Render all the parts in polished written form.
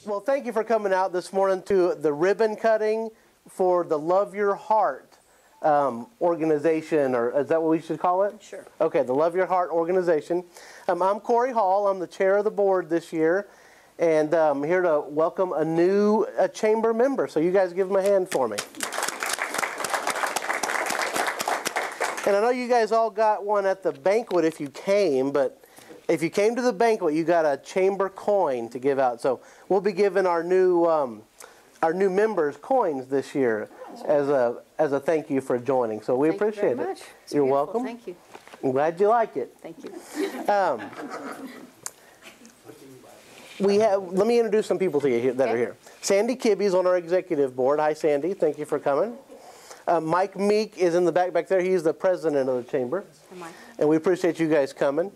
Well, thank you for coming out this morning to the ribbon cutting for the Love Your Heart organization, or is that what we should call it? Sure. Okay, the Love Your Heart organization. I'm Corey Hall. I'm the chair of the board this year, and I'm here to welcome a new chamber member. So you guys give them a hand for me. And I know you guys all got one at the banquet if you came, but if you came to the banquet, you got a chamber coin to give out. So we'll be giving our new members coins this year as a thank you for joining. So we appreciate it. Thank you very much. You're welcome. Thank you. I'm glad you like it. Thank you. Let me introduce some people to you that are here. Sandy Kibbe's on our executive board. Hi, Sandy. Thank you for coming. Mike Meek is in the back there. He's the president of the chamber. Mike. And we appreciate you guys coming.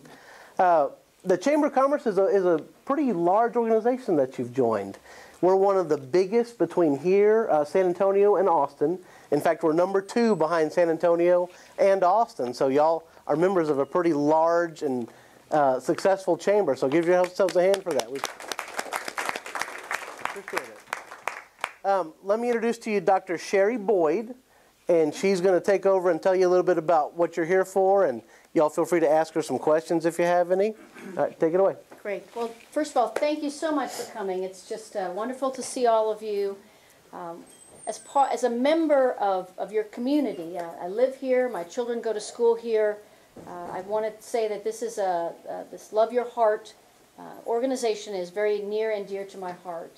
The Chamber of Commerce is a pretty large organization that you've joined. We're one of the biggest between here, San Antonio, and Austin. In fact, we're number 2 behind San Antonio and Austin. So y'all are members of a pretty large and successful chamber. So give yourselves a hand for that. We appreciate it. Let me introduce to you Dr. Sherry Boyd. And she's going to take over and tell you a little bit about what you're here for. And y'all feel free to ask her some questions if you have any. All right, take it away. Great. Well, first of all, thank you so much for coming. It's just wonderful to see all of you. As a member of your community, I live here. My children go to school here. I want to say that this is this Love Your Heart organization is very near and dear to my heart.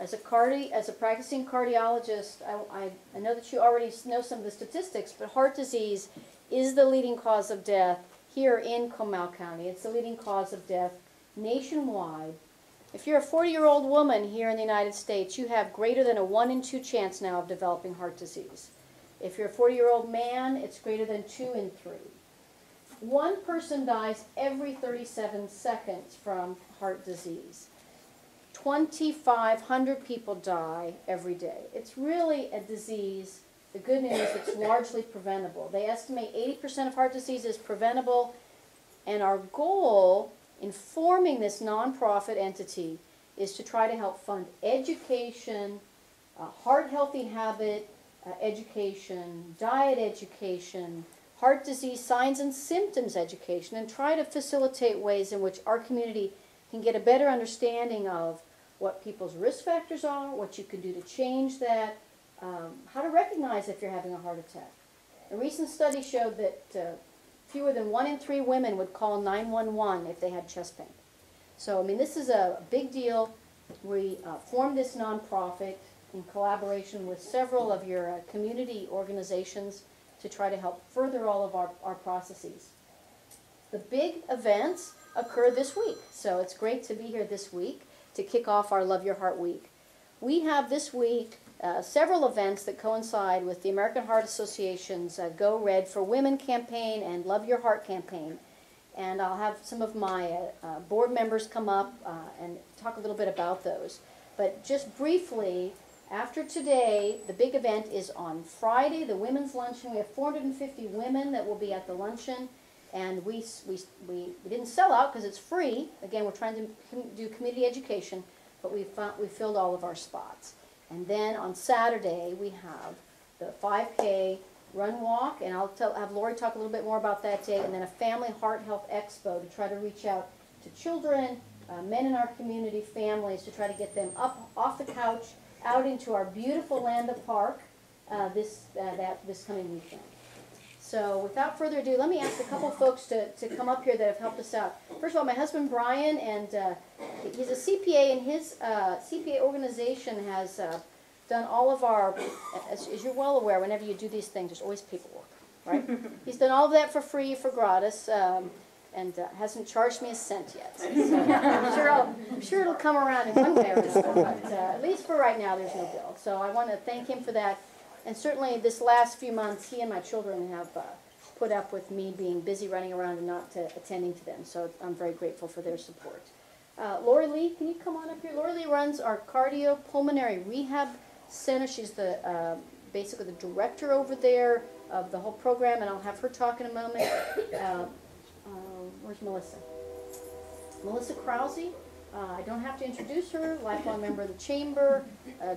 As a practicing cardiologist, I know that you already know some of the statistics, but heart disease is the leading cause of death here in Comal County. It's the leading cause of death nationwide. If you're a 40-year-old woman here in the United States, you have greater than a 1 in 2 chance now of developing heart disease. If you're a 40-year-old man, it's greater than 2 in 3. One person dies every 37 seconds from heart disease. 2,500 people die every day. It's really a disease. The good news, it's largely preventable. They estimate 80% of heart disease is preventable, and our goal in forming this nonprofit entity is to try to help fund education, heart healthy habit education, diet education, heart disease signs and symptoms education, and try to facilitate ways in which our community can get a better understanding of what people's risk factors are, what you can do to change that, how to recognize if you're having a heart attack. A recent study showed that fewer than 1 in 3 women would call 911 if they had chest pain. So, I mean, this is a big deal. We formed this nonprofit in collaboration with several of your community organizations to try to help further all of our processes. The big events occur this week, so it's great to be here this week to kick off our Love Your Heart Week. We have this week several events that coincide with the American Heart Association's Go Red for Women campaign and Love Your Heart campaign. And I'll have some of my board members come up and talk a little bit about those. But just briefly, after today, the big event is on Friday, the women's luncheon. We have 450 women that will be at the luncheon. And we didn't sell out because it's free. Again, we're trying to do community education, but we filled all of our spots. And then on Saturday, we have the 5K run walk, and I'll have Lori talk a little bit more about that day, and then a family heart health expo to try to reach out to children, men in our community, families, to try to get them up off the couch, out into our beautiful Landa Park this coming weekend. So without further ado, let me ask a couple folks to come up here that have helped us out. First of all, my husband Brian, and he's a CPA, and his CPA organization has done all of our, as you're well aware, whenever you do these things, there's always paperwork, right? He's done all of that for free, for gratis, and hasn't charged me a cent yet. So I'm sure it'll come around in one way or another, but at least for right now, there's no bill. So I want to thank him for that. And certainly this last few months, he and my children have put up with me being busy running around and not attending to them. So I'm very grateful for their support. Lori Lee, can you come on up here? Lori Lee runs our cardiopulmonary rehab center. She's the basically the director over there of the whole program, and I'll have her talk in a moment. Where's Melissa? Melissa Krause I don't have to introduce her, lifelong member of the Chamber,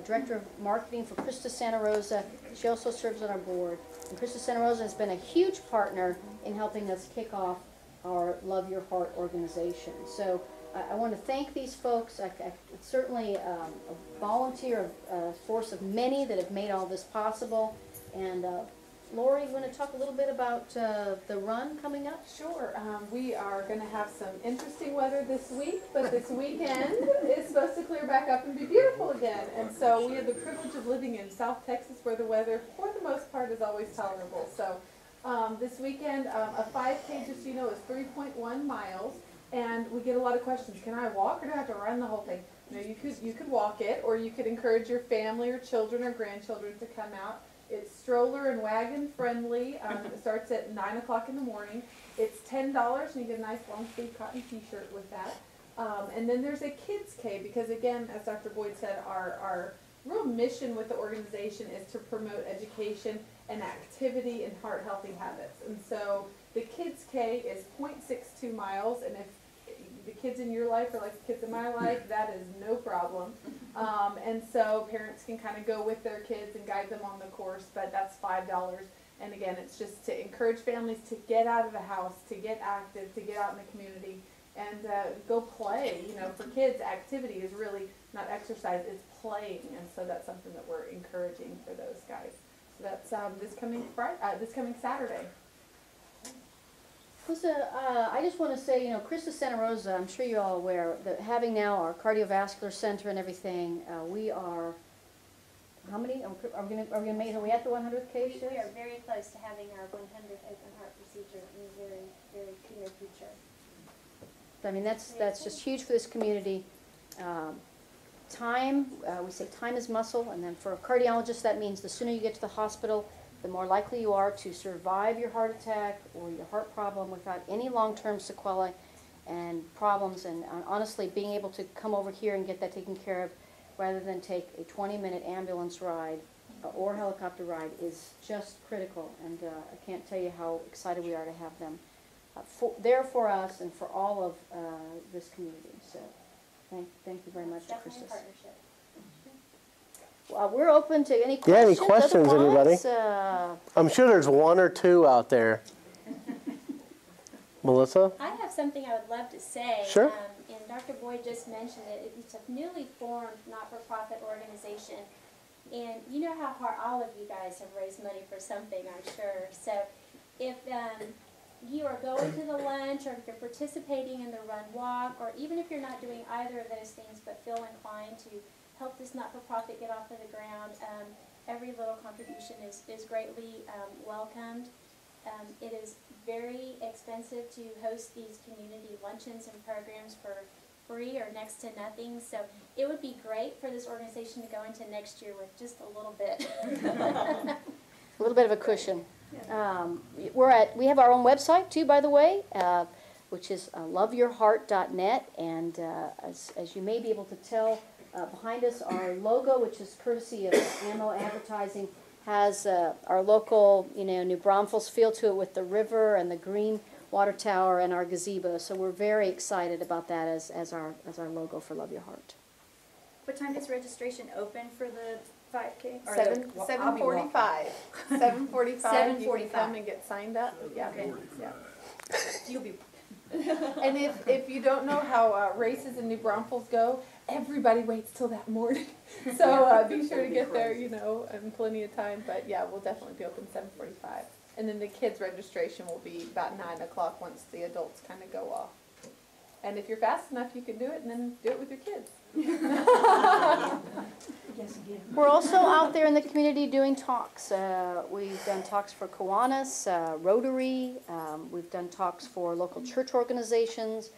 Director of Marketing for Krista Santa Rosa. She also serves on our board. And Krista Santa Rosa has been a huge partner in helping us kick off our Love Your Heart organization. So I want to thank these folks. It's certainly a volunteer force of many that have made all this possible. And Lori, you want to talk a little bit about the run coming up? Sure. We are going to have some interesting weather this week, but this weekend is supposed to clear back up and be beautiful again. And so we have the privilege of living in South Texas where the weather, for the most part, is always tolerable. So this weekend, a 5K, just so you know, is 3.1 miles. And we get a lot of questions. Can I walk or do I have to run the whole thing? You know, you could walk it, or you could encourage your family or children or grandchildren to come out. It's stroller and wagon friendly. It starts at 9 o'clock in the morning. It's $10 and you get a nice long sleeve cotton t-shirt with that. And then there's a kids K because again, as Dr. Boyd said, our real mission with the organization is to promote education and activity and heart healthy habits. And so the kids K is 0.62 miles, and if the kids in your life are like the kids in my life, that is no problem. And so parents can kind of go with their kids and guide them on the course, but that's $5. And again, it's just to encourage families to get out of the house, to get active, to get out in the community, and go play. You know, for kids, activity is really not exercise, it's playing, and so that's something that we're encouraging for those guys. So that's this coming Saturday. I just want to say, you know, Krista Santa Rosa, I'm sure you're all aware that having now our cardiovascular center and everything, we are, how many? Are we gonna make, are we at the 100th case? We are very close to having our 100th open heart procedure in the very, very near future. I mean, that's just huge for this community. Time, we say time is muscle, and then for a cardiologist, that means the sooner you get to the hospital, the more likely you are to survive your heart attack or your heart problem without any long-term sequelae and problems. And honestly, being able to come over here and get that taken care of rather than take a 20-minute ambulance ride or helicopter ride is just critical. And I can't tell you how excited we are to have them there for us and for all of this community. So thank you very much, Definitely Krista. a partnership. We're open to any questions. Yeah, any questions, otherwise, anybody? I'm sure there's one or two out there. Melissa? I have something I would love to say. Sure. And Dr. Boyd just mentioned it. It's a newly formed not-for-profit organization. And you know how hard all of you guys have raised money for something, I'm sure. So if you are going to the lunch, or if you're participating in the run walk, or even if you're not doing either of those things but feel inclined to help this not-for-profit get off of the ground, every little contribution is greatly welcomed. It is very expensive to host these community luncheons and programs for free or next to nothing, so it would be great for this organization to go into next year with just a little bit. a little bit of a cushion. We have our own website too, by the way, which is loveyourheart.net, and as you may be able to tell, behind us, our logo, which is courtesy of Ammo Advertising, has our local, New Braunfels feel to it with the river and the green water tower and our gazebo. So we're very excited about that as our logo for Love Your Heart. What time is registration open for the 5K? 7:45. 7:45. You can come and get signed up. Yeah. Okay. Yeah. You'll be. And if you don't know how races in New Braunfels go, everybody waits till that morning. So be sure to get there, in plenty of time. But yeah, we'll definitely be open 7:45. And then the kids' registration will be about 9 o'clock once the adults kind of go off. And if you're fast enough, you can do it, and then do it with your kids. We're also out there in the community doing talks. We've done talks for Kiwanis, Rotary. We've done talks for local church organizations.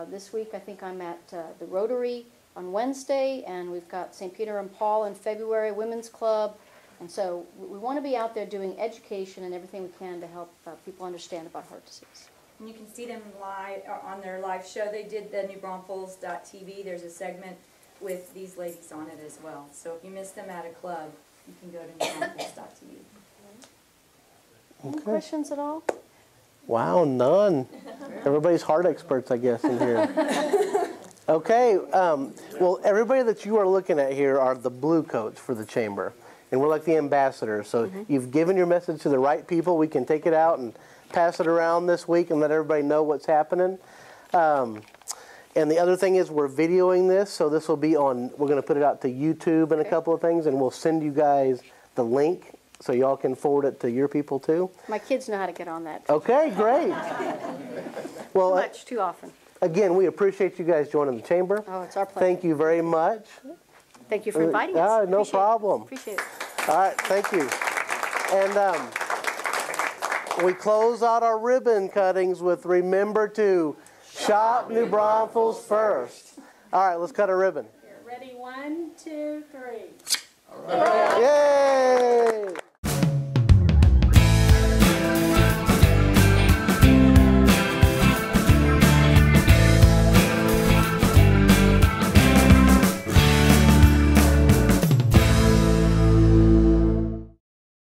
This week, I think I'm at the Rotary on Wednesday, and we've got St. Peter and Paul in February, Women's Club. And so we want to be out there doing education and everything we can to help people understand about heart disease. And you can see them live on their live show. They did the newbraunfels.tv. There's a segment with these ladies on it as well. So if you miss them at a club, you can go to newbraunfels.tv. Any questions at all? Wow, none. Everybody's heart experts, I guess, in here. Okay, well, everybody that you are looking at here are the blue coats for the chamber, and we're like the ambassadors. So you've given your message to the right people. We can take it out and pass it around this week and let everybody know what's happening. And the other thing is we're videoing this, so this will be on, we're going to put it out to YouTube and a couple of things, and we'll send you guys the link so y'all can forward it to your people too. My kids know how to get on that. Okay, great. Well, Too much, too often. again, we appreciate you guys joining the chamber. Oh, it's our pleasure. Thank you very much. Thank you for inviting us. No Appreciate it. problem. Appreciate it. All right, thank you. And we close out our ribbon cuttings with remember to shop New Braunfels first. All right, let's cut a ribbon. Ready, 1, 2, 3. Yay!